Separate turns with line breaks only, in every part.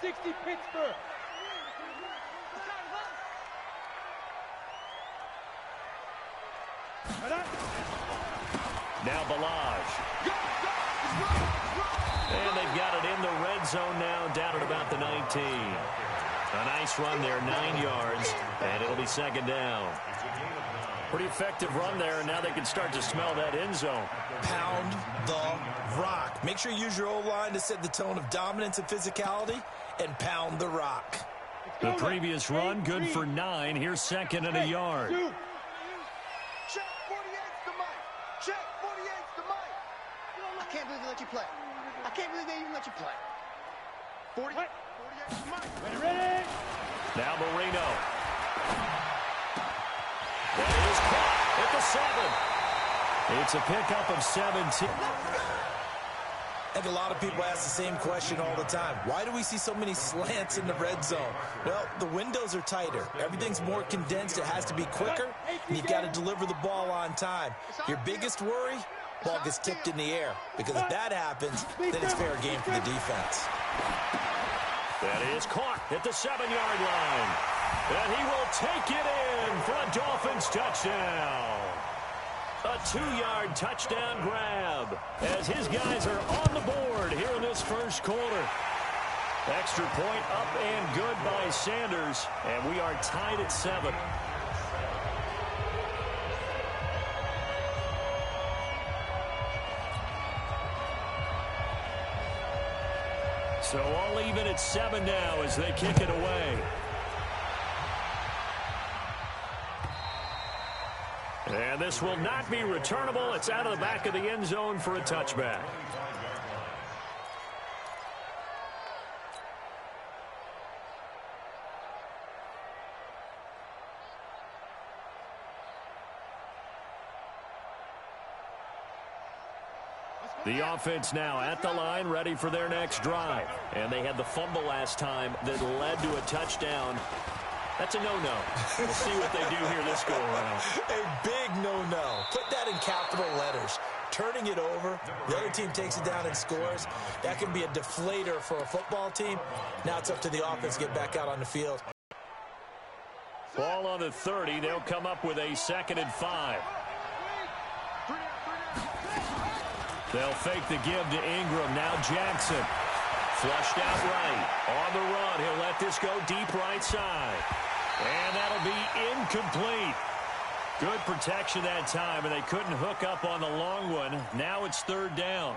60 Pittsburgh.
Now Balaj. And they've got it in the red zone now, down at about the 19. A nice run there, 9 yards, and it'll be second down. Pretty effective run there, and now they can start to smell that end zone.
Pound the rock. Make sure you use your O-line to set the tone of dominance and physicality, and pound the rock.
The previous run, good for 9. Here's second and a yard.
Check 48's the mic. Check 48's the mic. I can't believe they let you play. I can't believe they even let you play. 48's the mic.
Ready?
Now Marino. That is caught at the 7. It's a pickup of 17.
I think a lot of people ask the same question all the time. Why do we see so many slants in the red zone? Well, the windows are tighter. Everything's more condensed. It has to be quicker, and you've got to deliver the ball on time. Your biggest worry? Ball gets tipped in the air, because if that happens, then it's fair game for the defense.
That is caught at the 7-yard line. And he will take it in for a Dolphins touchdown. A 2-yard touchdown grab as his guys are on the board here in this first quarter. Extra point up and good by Sanders, and we are tied at 7. So all even at 7 now as they kick it away. And this will not be returnable. It's out of the back of the end zone for a touchback. The offense now at the line, ready for their next drive. And they had the fumble last time that led to a touchdown. That's a no-no. We'll see what they do here this go-around.
A big no-no. Put that in capital letters. Turning it over, the other team takes it down and scores. That can be a deflator for a football team. Now it's up to the offense to get back out on the field.
Ball on the 30. They'll come up with a 2nd and 5. They'll fake the give to Ingram. Now Jackson. Flushed out right. On the run. He'll let this go deep right side. And that'll be incomplete. Good protection that time, and they couldn't hook up on the long one. Now it's 3rd down.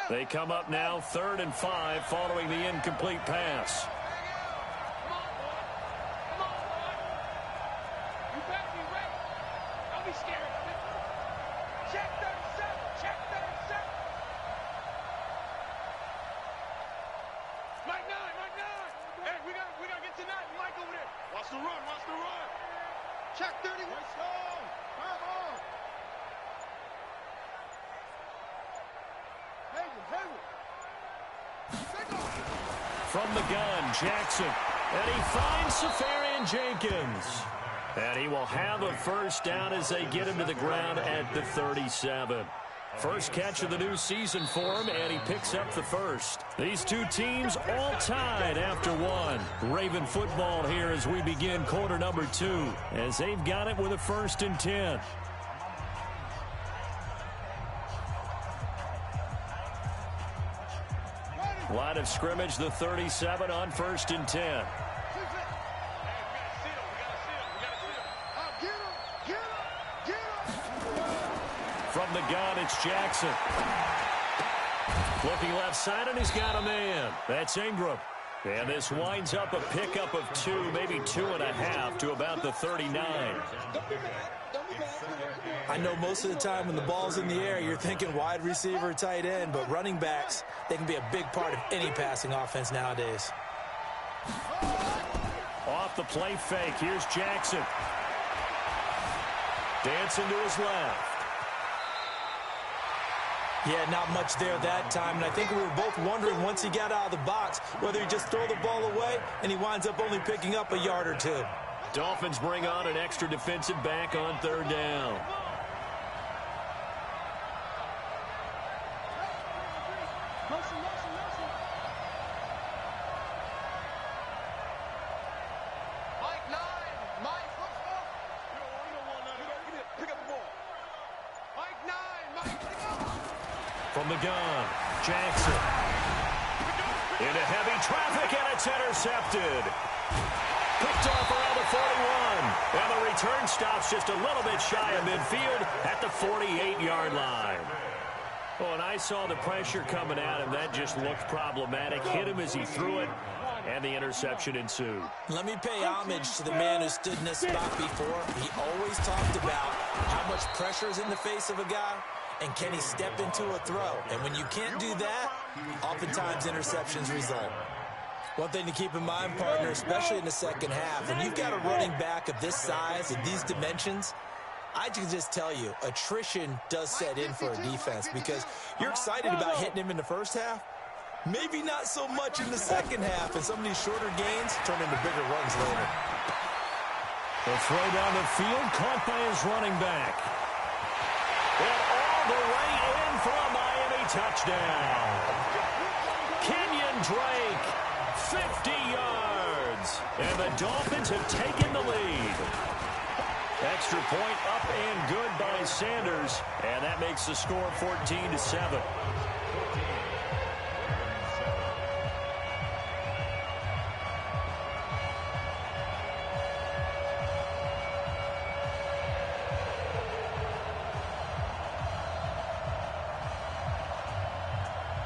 They come up now 3rd and 5 following the incomplete pass. From the gun, Jackson. And he finds Safarian Jenkins. And he will have a first down as they get him to the ground at the 37. First catch of the new season for him, and he picks up the first. These two teams all tied after one. Raven football here as we begin quarter number 2, as they've got it with a 1st and 10. Line of scrimmage, the 37 on 1st and 10. From the gun, it's Jackson. Looking left side, and he's got a man. That's Ingram. And this winds up a pickup of 2, maybe 2.5 to about the 39.
I know most of the time when the ball's in the air, you're thinking wide receiver, tight end, but running backs, they can be a big part of any passing offense nowadays.
Off the play fake, here's Jackson. Dancing to his left.
Yeah, not much there that time, and I think we were both wondering once he got out of the box whether he just throw the ball away, and he winds up only picking up a yard or 2.
Dolphins bring on an extra defensive back on 3rd down. From the gun, Jackson. Into heavy traffic, and it's intercepted. Picked off around the 41. And the return stops just a little bit shy of midfield at the 48-yard line. Well, and I saw the pressure coming at him. That just looked problematic. Hit him as he threw it, and the interception ensued. Let me pay homage to the man who stood in this spot before. He always talked about how much pressure is in the face of a guy, and can he step into a throw? And when you can't do that, oftentimes interceptions result. One thing to keep in mind, partner, especially in the second half, when you've got a running back of this size and these dimensions, I can just tell you, attrition does set in for a defense because you're excited about hitting him in the first half. Maybe not so much in the second half, and some of these shorter gains turn into bigger runs later. The throw down the field, caught by his running back. And all the way in for a Miami touchdown. Kenyon Drake, 50 yards. And the Dolphins have taken the lead. Extra point up and good by Sanders. And that makes the score 14-7.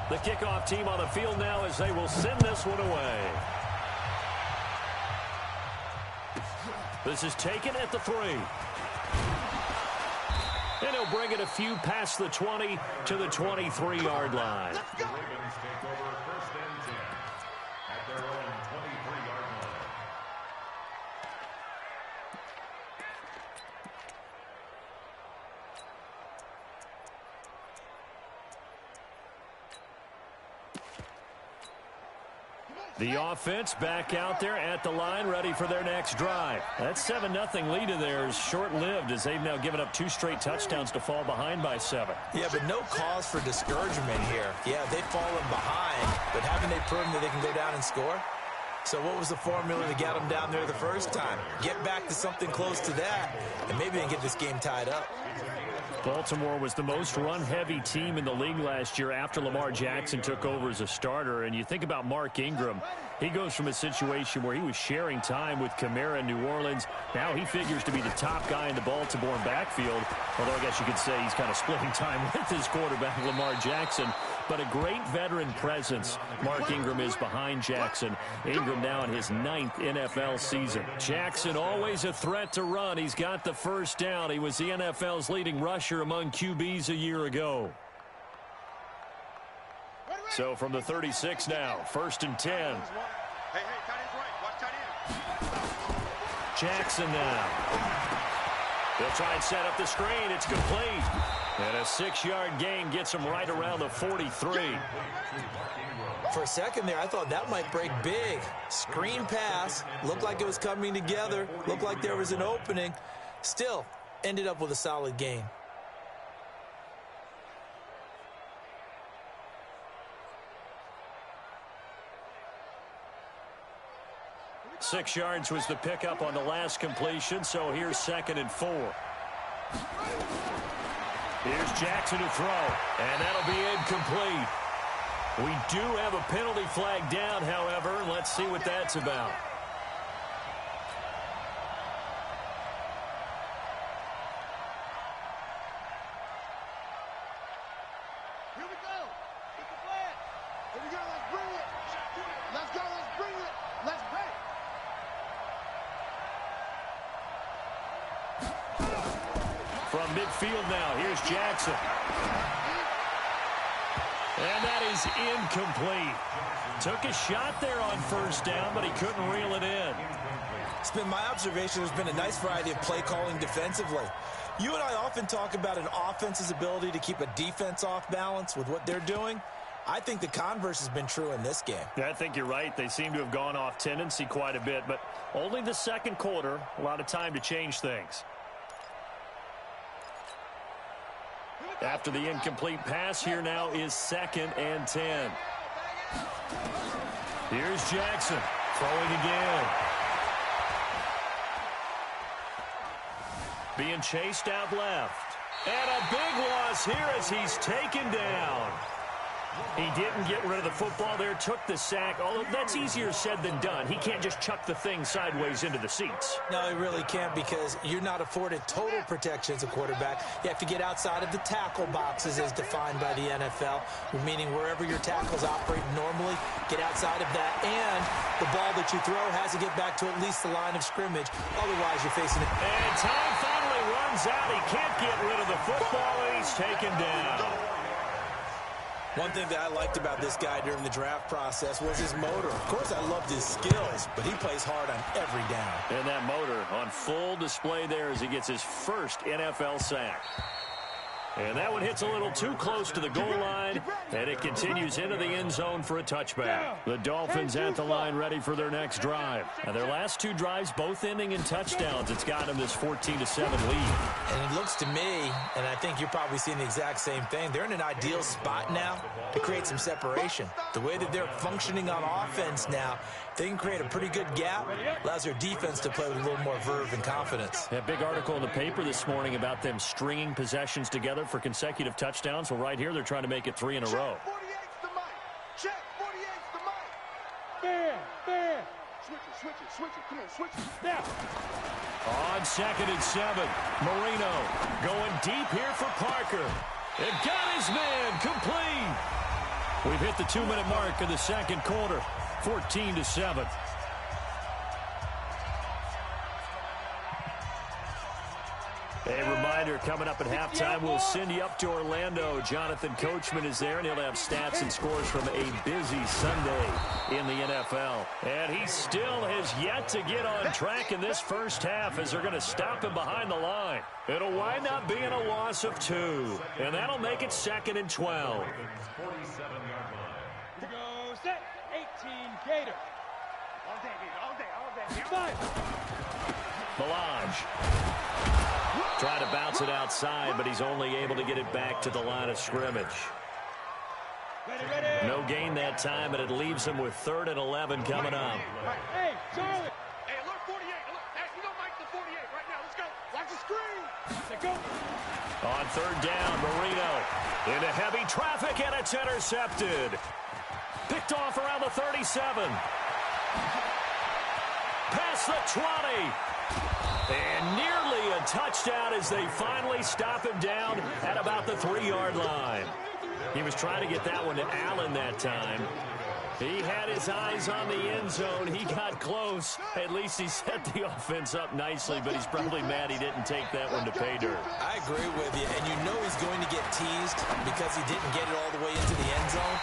The kickoff team on the field now as they will send this one away. This is taken at the 3. And he'll bring it a few past the 20 to the 23-yard line. The offense back out there at the line, ready for their next drive. That 7-0 lead of theirs short-lived as they've now given up 2 straight touchdowns to fall behind by 7.
Yeah, but no cause for discouragement here. Yeah, they've fallen behind, but haven't they proven that they can go down and score? So what was the formula to get them down there the first time? Get back to something close to that, and maybe they can get this game tied up.
Baltimore was the most run-heavy team in the league last year after Lamar Jackson took over as a starter. And you think about Mark Ingram, he goes from a situation where he was sharing time with Kamara in New Orleans. Now he figures to be the top guy in the Baltimore backfield, although I guess you could say he's kind of splitting time with his quarterback, Lamar Jackson. But a great veteran presence. Mark Ingram is behind Jackson. Ingram now in his 9th NFL season. Jackson always a threat to run. He's got the first down. He was the NFL's leading rusher among QBs a year ago. So from the 36 now, 1st and 10.
Hey, tight end's right. Watch tight end.
Jackson now. They'll try and set up the screen. It's complete. And a 6-yard gain gets him right around the 43.
For a second there, I thought that might break big. Screen pass. Looked like it was coming together. Looked like there was an opening. Still, ended up with a solid gain.
Six yards was the pickup on the last completion, so here's 2nd and 4. Here's Jackson to throw, and that'll be incomplete. We do have a penalty flag down, however. Let's see what that's about.
Here we go. It's the flag. Here we go. Let's bring it. Let's go. Let's bring it. Let's bring it.
From midfield now, here's Jackson. And that is incomplete. Took a shot there on 1st down, but he couldn't reel it in.
It's been my observation there's been a nice variety of play calling defensively. You and I often talk about an offense's ability to keep a defense off balance with what they're doing. I think the converse has been true in this game.
Yeah, I think you're right. They seem to have gone off tendency quite a bit, but only the 2nd quarter, a lot of time to change things.
Here we
After the incomplete pass, here now is 2nd and 10. Here's Jackson throwing again. Being chased out left. And a big loss here as he's taken down. He didn't get rid of the football there, took the sack, although that's easier said than done. He can't just chuck the thing sideways into the seats.
No, he really can't, because you're not afforded total protection as a quarterback. You have to get outside of the tackle boxes as defined by the NFL, meaning wherever your tackles operate normally, get outside of that, and the ball that you throw has to get back to at least the line of scrimmage. Otherwise, you're facing it.
And time finally runs out. He can't get rid of the football, and he's taken down.
One thing that I liked about this guy during the draft process was his motor. Of course, I loved his skills, but he plays hard on every down.
And that motor on full display there as he gets his first NFL sack. And that one hits a little too close to the goal line, and it continues into the end zone for a touchback. The Dolphins at the line ready for their next drive. And their last 2 drives both ending in touchdowns. It's got them this 14-7 lead.
And it looks to me, and I think you're probably seeing the exact same thing, they're in an ideal spot now to create some separation. The way that they're functioning on offense now, they can create a pretty good gap, allows their defense to play with a little more verve and confidence.
That big article in the paper this morning about them stringing possessions together for consecutive touchdowns. Well, right here, they're trying to make it 3 in a row.
Check 48's the mic. Fair. Switch it. Come on, switch it. Now.
On 2nd and 7, Marino going deep here for Parker. And got his man complete. We've hit the 2-minute mark of the second quarter. 14-7. A reminder, coming up at halftime, we'll send you up to Orlando. Jonathan Coachman is there, and he'll have stats and scores from a busy Sunday in the NFL. And he still has yet to get on track in this first half as they're going to stop him behind the line. It'll wind up being a loss of 2, and that'll make it 2nd and 12.
To go set. 18 Gator. All day.
Melage trying to bounce it outside, but he's only able to get it back to the line of scrimmage.
Ready.
No gain that time, and it leaves him with 3rd and 11 coming up.
Hey, Charlie. Hey, alert 48. Hey, you don't like the 48 right now. Let's go. Watch the screen. Let's go.
On 3rd down, Marino into heavy traffic, and it's intercepted. Picked off around the 37. Past the 20. And nearly a touchdown as they finally stop him down at about the 3-yard line. He was trying to get that one to Allen that time. He had his eyes on the end zone. He got close. At least he set the offense up nicely, but he's probably mad he didn't take that one to pay dirt.
I agree with you, and you know he's going to get teased because he didn't get it all the way into the end zone.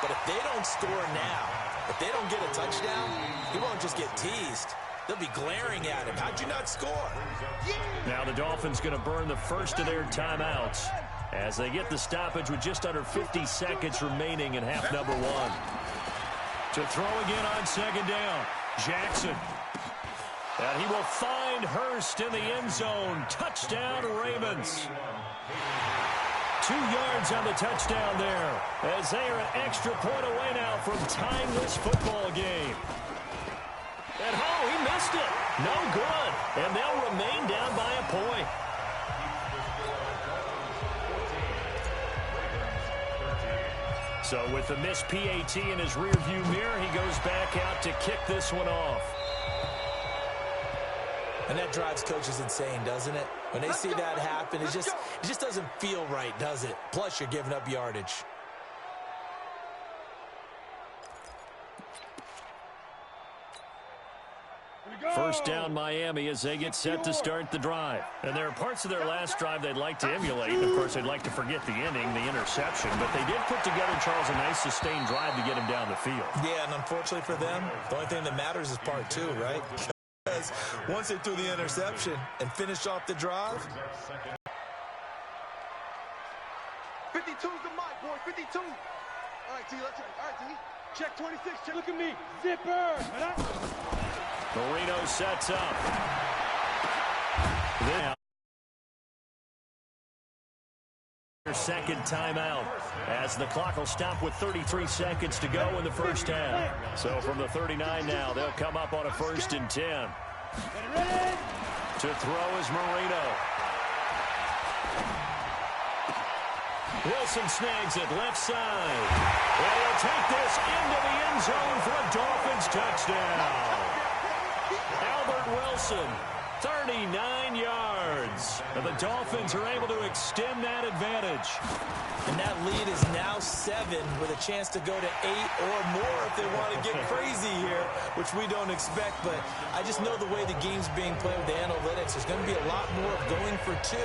But if they don't score now, if they don't get a touchdown, he won't just get teased. They'll be glaring at him. How'd you not score?
Now the Dolphins going to burn the first of their timeouts as they get the stoppage with just under 50 seconds remaining in half number 1. To throw again on 2nd down, Jackson. And he will find Hurst in the end zone. Touchdown, Ravens. 2 yards on the touchdown there as they are an extra point away now from tying this football game. And he missed it. No good. And they'll remain down by a point. So with the missed PAT in his rearview mirror, he goes back out to kick this one off.
And that drives coaches insane, doesn't it? When they see that happen, it just doesn't feel right, does it? Plus, you're giving up yardage.
First down, Miami, as they get set to start the drive. And there are parts of their last drive they'd like to emulate. Of course, they'd like to forget the ending, the interception. But they did put together, Charles, a nice sustained drive to get him down the field.
Yeah, and unfortunately for them, the only thing that matters is part 2, right? Because once they threw the interception and finished off the drive.
52's the mic, boy. 52. All right, T. Let's all right, T. Check 26. Check. Look at me. Zipper.
Marino sets up. Then second timeout, as the clock will stop with 33 seconds to go in the first half. So from the 39 now, they'll come up on a 1st and 10. To throw is Marino. Wilson snags it left side. And he'll take this into the end zone for a Dolphins touchdown. Albert Wilson, 39 yards. And the Dolphins are able to extend that advantage.
And that lead is now 7 with a chance to go to 8 or more if they want to get crazy here, which we don't expect. But I just know the way the game's being played with the analytics, there's going to be a lot more of going for 2.